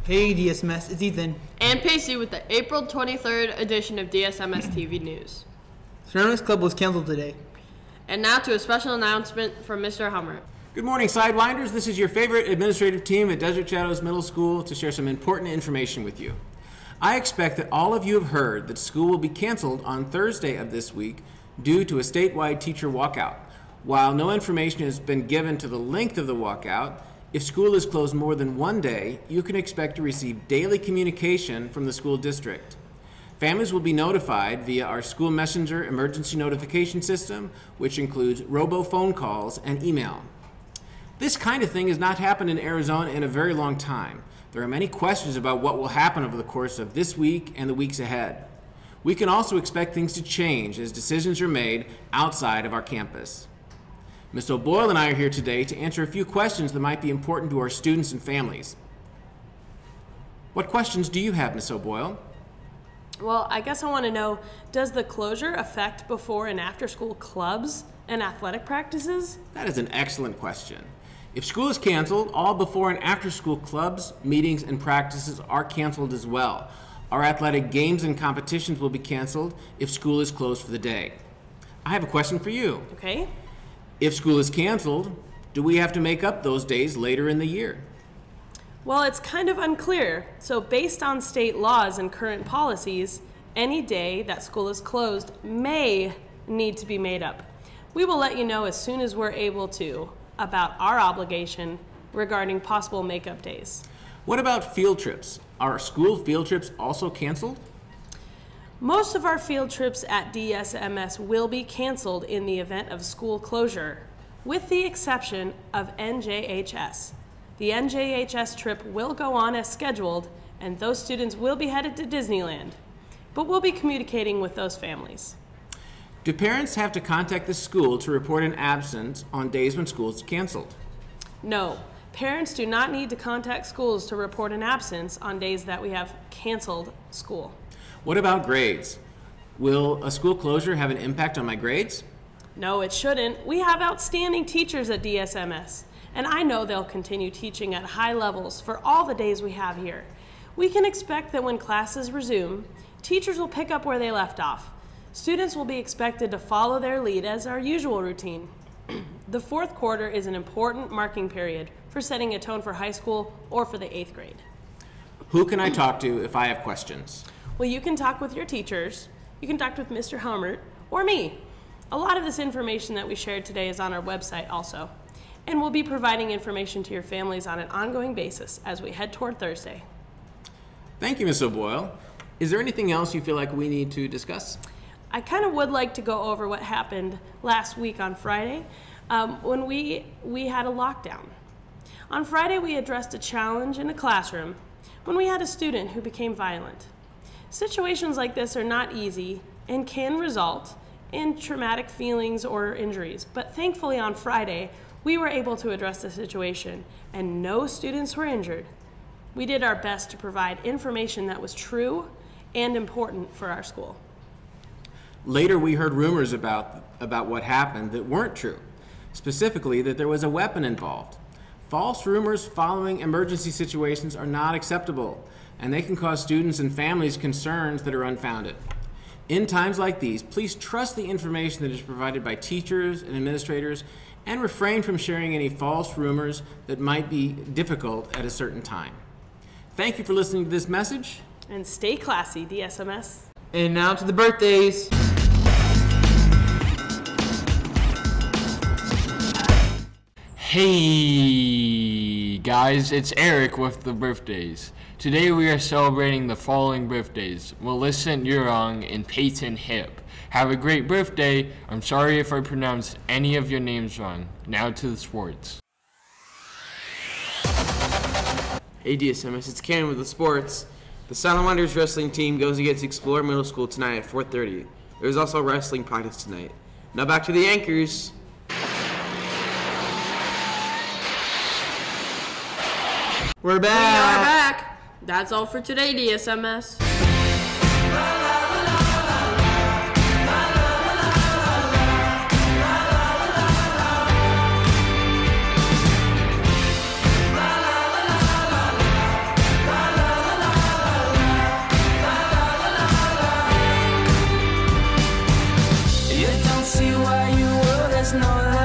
Hey DSMS, it's Ethan. And Pacey with the April 23rd edition of DSMS TV News. Ceramics Club was canceled today. And now to a special announcement from Mr. Hummer. Good morning, Sidewinders. This is your favorite administrative team at Desert Shadows Middle School to share some important information with you. I expect that all of you have heard that school will be canceled on Thursday of this week due to a statewide teacher walkout. While no information has been given to the length of the walkout, if school is closed more than one day, you can expect to receive daily communication from the school district. Families will be notified via our school messenger emergency notification system, which includes robo-phone calls and email. This kind of thing has not happened in Arizona in a very long time. There are many questions about what will happen over the course of this week and the weeks ahead. We can also expect things to change as decisions are made outside of our campus. Ms. O'Boyle and I are here today to answer a few questions that might be important to our students and families. What questions do you have, Ms. O'Boyle? Well, I guess I want to know, does the closure affect before and after school clubs and athletic practices? That is an excellent question. If school is canceled, all before and after school clubs, meetings, and practices are canceled as well. Our athletic games and competitions will be canceled if school is closed for the day. I have a question for you. Okay. If school is canceled, do we have to make up those days later in the year? Well, it's kind of unclear. So based on state laws and current policies, any day that school is closed may need to be made up. We will let you know as soon as we're able to about our obligation regarding possible makeup days. What about field trips? Are school field trips also canceled? Most of our field trips at DSMS will be canceled in the event of school closure, with the exception of NJHS. The NJHS trip will go on as scheduled, and those students will be headed to Disneyland, but we'll be communicating with those families. Do parents have to contact the school to report an absence on days when school is canceled? No, parents do not need to contact schools to report an absence on days that we have canceled school. What about grades? Will a school closure have an impact on my grades? No, it shouldn't. We have outstanding teachers at DSMS, and I know they'll continue teaching at high levels for all the days we have here. We can expect that when classes resume, teachers will pick up where they left off. Students will be expected to follow their lead as our usual routine. The fourth quarter is an important marking period for setting a tone for high school or for the 8th grade. Who can I talk to if I have questions? Well, you can talk with your teachers, you can talk with Mr. Helmert, or me. A lot of this information that we shared today is on our website also. And we'll be providing information to your families on an ongoing basis as we head toward Thursday. Thank you, Ms. O'Boyle. Is there anything else you feel like we need to discuss? I kind of would like to go over what happened last week on Friday when we had a lockdown. On Friday, we addressed a challenge in a classroom when we had a student who became violent. Situations like this are not easy and can result in traumatic feelings or injuries, but thankfully on Friday, we were able to address the situation and no students were injured. We did our best to provide information that was true and important for our school. Later, we heard rumors about what happened that weren't true, specifically that there was a weapon involved. False rumors following emergency situations are not acceptable, and they can cause students and families concerns that are unfounded. In times like these, please trust the information that is provided by teachers and administrators and refrain from sharing any false rumors that might be difficult at a certain time. Thank you for listening to this message. And stay classy, DSMS. And now to the birthdays. Hey guys, it's Eric with the birthdays. Today we are celebrating the following birthdays: Millicent Urong and Peyton Hip. Have a great birthday. I'm sorry if I pronounced any of your names wrong. Now to the sports. Hey DSMS, it's Cameron with the sports. The Salamanders wrestling team goes against Explorer Middle School tonight at 4:30. There's also wrestling practice tonight. Now back to the Anchors. We're We are back. back. That's all for today, DSMS. no light.